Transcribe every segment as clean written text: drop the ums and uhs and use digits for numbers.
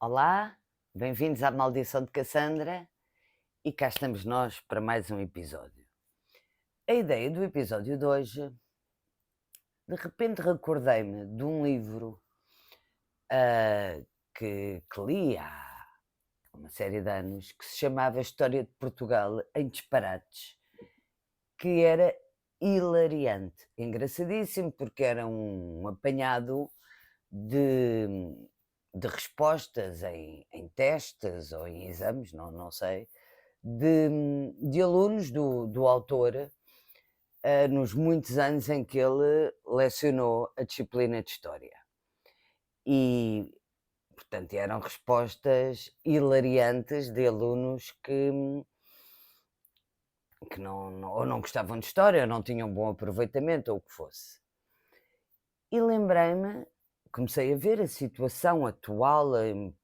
Olá, bem-vindos à Maldição de Cassandra e cá estamos nós para mais um episódio. A ideia do episódio de hoje, de repente recordei-me de um livro ah, que li há uma série de anos, que se chamava História de Portugal em Disparates, que era hilariante, engraçadíssimo, porque era um apanhado de, de respostas em testes ou em exames, não sei, de alunos do autor, nos muitos anos em que ele lecionou a disciplina de História. E, portanto, eram respostas hilariantes de alunos que ou não gostavam de História, ou não tinham bom aproveitamento, ou o que fosse. E lembrei-me, comecei a ver a situação atual em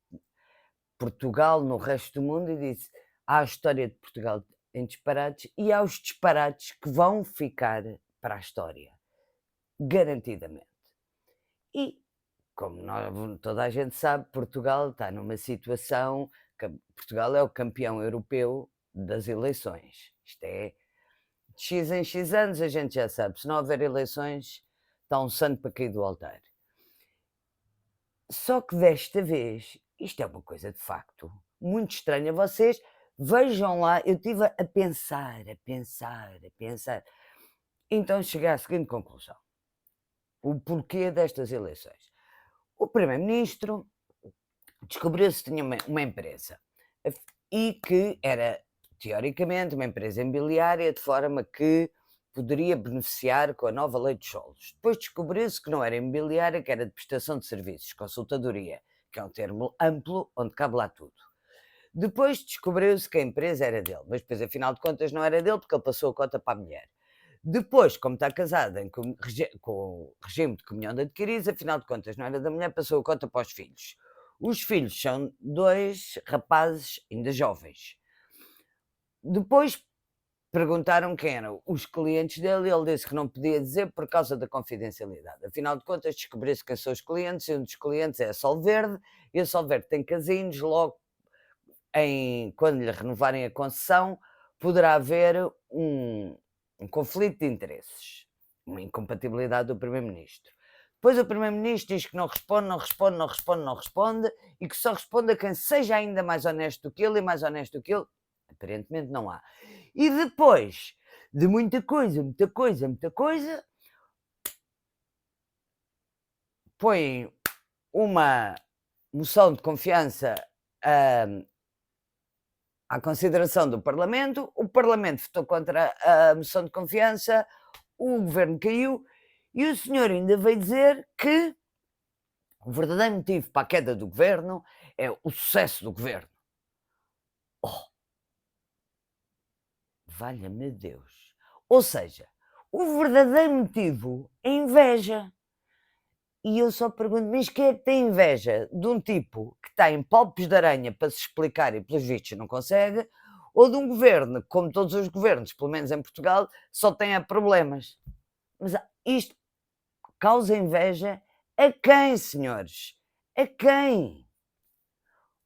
Portugal, no resto do mundo, e disse: há a história de Portugal em disparates e há os disparates que vão ficar para a história, garantidamente. E, como toda a gente sabe, Portugal está numa situação que Portugal é o campeão europeu das eleições. Isto é, de X em X anos a gente já sabe, se não houver eleições, está um santo para cair do altar. Só que desta vez, isto é uma coisa de facto muito estranha. Vocês vejam lá, eu estive a pensar, a pensar, a pensar. Então cheguei à seguinte conclusão: o porquê destas eleições. O primeiro-ministro descobriu-se que tinha uma empresa e que era, teoricamente, uma empresa imobiliária, de forma que poderia beneficiar com a nova lei de solos. Depois descobriu-se que não era imobiliária, que era de prestação de serviços, consultadoria, que é um termo amplo onde cabe lá tudo. Depois descobriu-se que a empresa era dele, mas depois, afinal de contas, não era dele, porque ele passou a cota para a mulher. Depois, como está casado com o regime de comunhão de adquiridos, afinal de contas, não era da mulher, passou a cota para os filhos. Os filhos são dois rapazes ainda jovens. Depois perguntaram quem eram os clientes dele e ele disse que não podia dizer por causa da confidencialidade. Afinal de contas, descobriu-se quem são os clientes e um dos clientes é a Solverde, e a Solverde tem casinos. Logo, quando lhe renovarem a concessão, poderá haver um conflito de interesses, uma incompatibilidade do Primeiro-Ministro. Depois o Primeiro-Ministro diz que não responde, não responde, não responde, não responde, e que só responde a quem seja ainda mais honesto do que ele, e mais honesto do que ele, aparentemente não há. E depois de muita coisa, muita coisa, muita coisa, põe uma moção de confiança à consideração do Parlamento, o Parlamento votou contra a moção de confiança, o governo caiu e o senhor ainda veio dizer que o verdadeiro motivo para a queda do governo é o sucesso do governo. Oh, valha-me Deus. Ou seja, o verdadeiro motivo é inveja. E eu só pergunto, mas quem é que tem inveja de um tipo que tem palpos de aranha para se explicar e pelos vistos não consegue, ou de um governo, como todos os governos, pelo menos em Portugal, só tem problemas? Mas isto causa inveja a quem, senhores? A quem?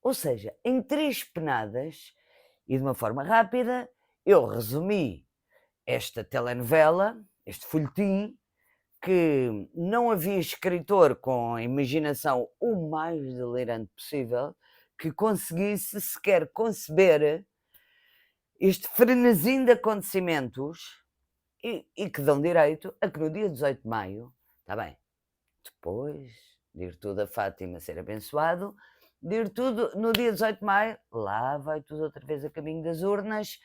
Ou seja, em três penadas e de uma forma rápida, eu resumi esta telenovela, este folhetim, que não havia escritor com a imaginação o mais delirante possível que conseguisse sequer conceber este frenesim de acontecimentos e que dão direito a que no dia 18 de maio, está bem, depois de ir tudo a Fátima ser abençoado, de ir tudo no dia 18 de maio, lá vai tudo outra vez a caminho das urnas,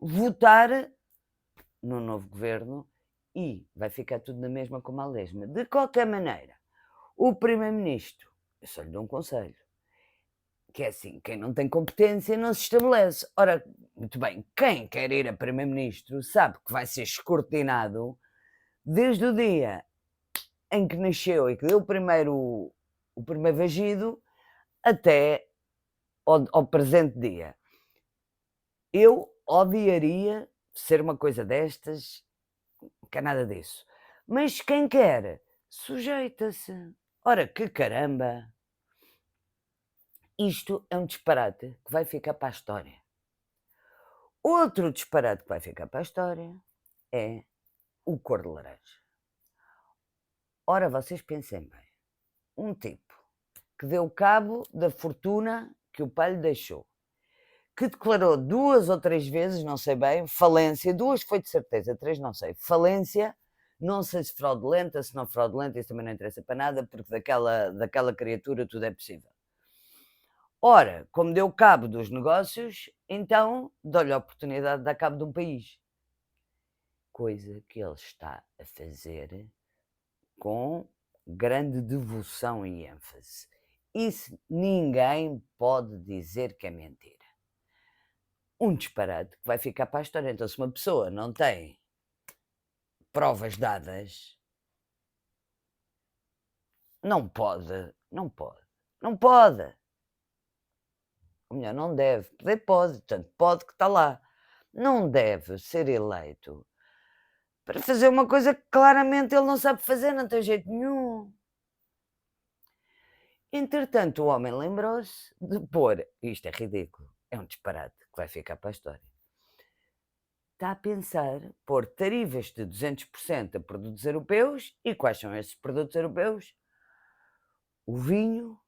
votar no novo governo e vai ficar tudo na mesma como a lesma. De qualquer maneira, o primeiro-ministro, eu só lhe dou um conselho, que é assim, quem não tem competência não se estabelece. Ora, muito bem, quem quer ir a primeiro-ministro sabe que vai ser escrutinado desde o dia em que nasceu e que deu o primeiro vagido até ao presente dia. Eu odiaria ser uma coisa destas, que é nada disso. Mas quem quer, sujeita-se. Ora, que caramba! Isto é um disparate que vai ficar para a história. Outro disparate que vai ficar para a história é o cor de laranja. Ora, vocês pensem bem, um tipo que deu cabo da fortuna que o pai lhe deixou, que declarou 2 ou 3 vezes, não sei bem, falência, 2 foi de certeza, 3 não sei, falência, não sei se fraudulenta, se não fraudulenta, isso também não interessa para nada, porque daquela criatura tudo é possível. Ora, como deu cabo dos negócios, então dou-lhe a oportunidade de dar cabo de um país. Coisa que ele está a fazer com grande devoção e ênfase. Isso ninguém pode dizer que é mentira. Um disparate que vai ficar para a história. Então, se uma pessoa não tem provas dadas, não pode, não pode, não pode. Ou melhor, não deve. Poder pode, portanto, pode que está lá. Não deve ser eleito para fazer uma coisa que claramente ele não sabe fazer, não tem jeito nenhum. Entretanto, o homem lembrou-se de pôr, isto é ridículo, é um disparate que vai ficar para a história. Está a pensar pôr tarifas de 200% a produtos europeus. E quais são esses produtos europeus? O vinho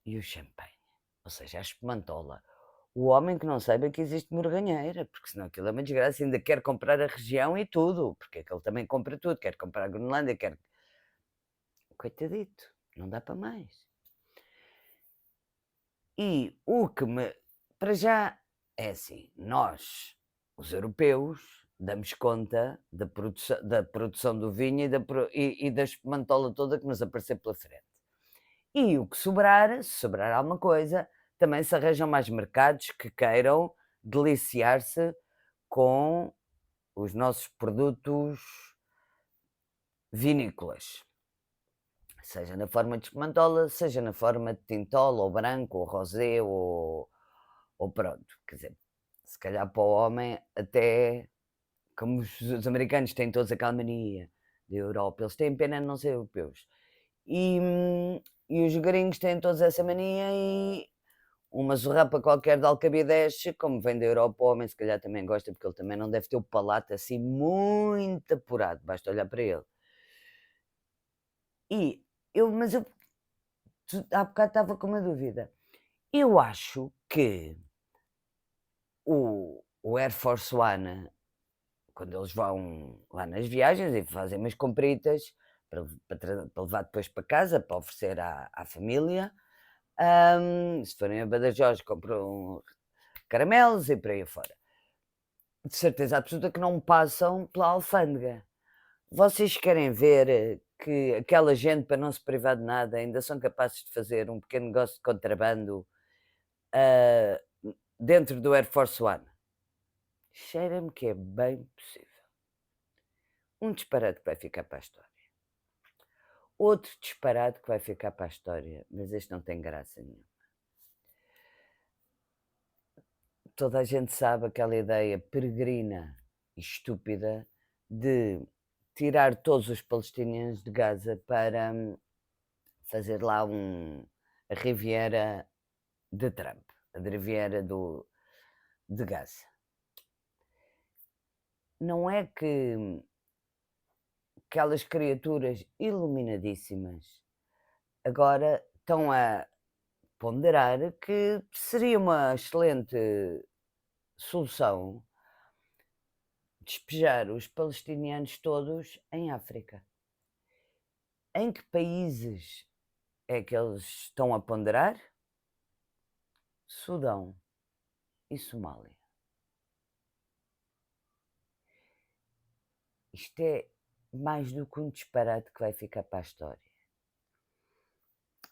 e o champanhe, ou seja, a espumantola. O homem que não saiba que existe morganheira, porque senão aquilo é uma desgraça, ainda quer comprar a região e tudo, porque é que ele também compra tudo, quer comprar a Groenlândia, quer... Coitadito, não dá para mais. E o que me... Para já, é assim, nós, os europeus, damos conta da produção do vinho e da espumantola toda que nos aparecer pela frente. E o que sobrar, se sobrar alguma coisa, também se arranjam mais mercados que queiram deliciar-se com os nossos produtos vinícolas. Seja na forma de espumantola, seja na forma de tintola, ou branco, ou rosé, ou pronto. Quer dizer, se calhar para o homem, até como os americanos têm todos aquela mania da Europa, eles têm pena de não ser europeus. E os gringos têm todos essa mania e uma zorrapa qualquer de Alcabideche, como vem da Europa, o homem se calhar também gosta, porque ele também não deve ter o palato assim muito apurado, basta olhar para ele. Mas eu há bocado estava com uma dúvida. Eu acho que o Air Force One, quando eles vão lá nas viagens e fazem umas compritas para levar depois para casa, para oferecer à família, se forem a Badajoz, compram caramelos e por aí fora. De certeza absoluta que não passam pela alfândega. Vocês querem ver que aquela gente, para não se privar de nada, ainda são capazes de fazer um pequeno negócio de contrabando dentro do Air Force One? Cheira-me que é bem possível. Um disparate que vai ficar para a história. Outro disparate que vai ficar para a história, mas este não tem graça nenhuma. Toda a gente sabe aquela ideia peregrina e estúpida de tirar todos os palestinianos de Gaza para fazer lá a Riviera de Trump, a Riviera de Gaza. Não é que aquelas criaturas iluminadíssimas agora estão a ponderar que seria uma excelente solução despejar os palestinianos todos em África. Em que países é que eles estão a ponderar? Sudão e Somália. Isto é mais do que um disparate que vai ficar para a história.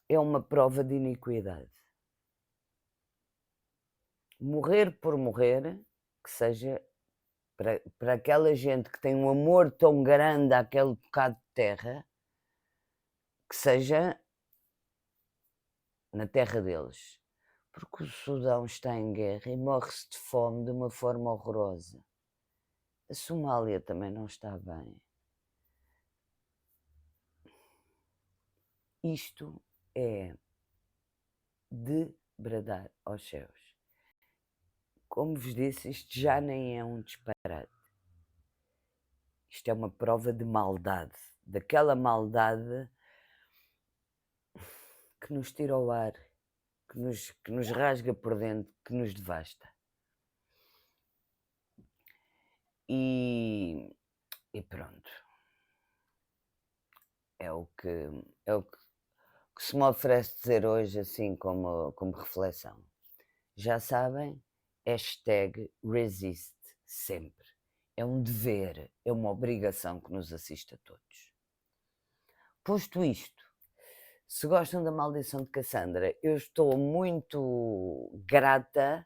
É uma prova de iniquidade. Morrer por morrer, que seja para aquela gente que tem um amor tão grande àquele bocado de terra, que seja na terra deles. Porque o Sudão está em guerra e morre-se de fome de uma forma horrorosa. A Somália também não está bem. Isto é de bradar aos céus. Como vos disse, isto já nem é um disparate. Isto é uma prova de maldade, daquela maldade que nos tira ao ar, que nos rasga por dentro, que nos devasta. E pronto. É o que se me oferece dizer hoje, assim como reflexão. Já sabem, #resiste sempre. É um dever, é uma obrigação que nos assiste a todos. Posto isto, se gostam da Maldição de Cassandra, eu estou muito grata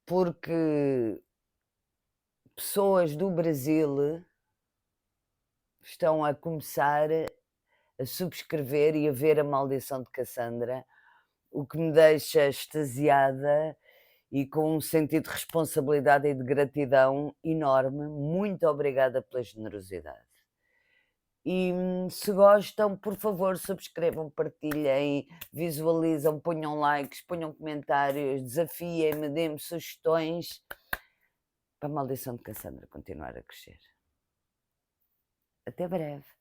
porque pessoas do Brasil estão a começar a subscrever e a ver a Maldição de Cassandra, o que me deixa extasiada e com um sentido de responsabilidade e de gratidão enorme. Muito obrigada pela generosidade. E se gostam, por favor, subscrevam, partilhem, visualizam, ponham likes, ponham comentários, desafiem-me, deem-me sugestões para a Maldição de Cassandra continuar a crescer. Até breve.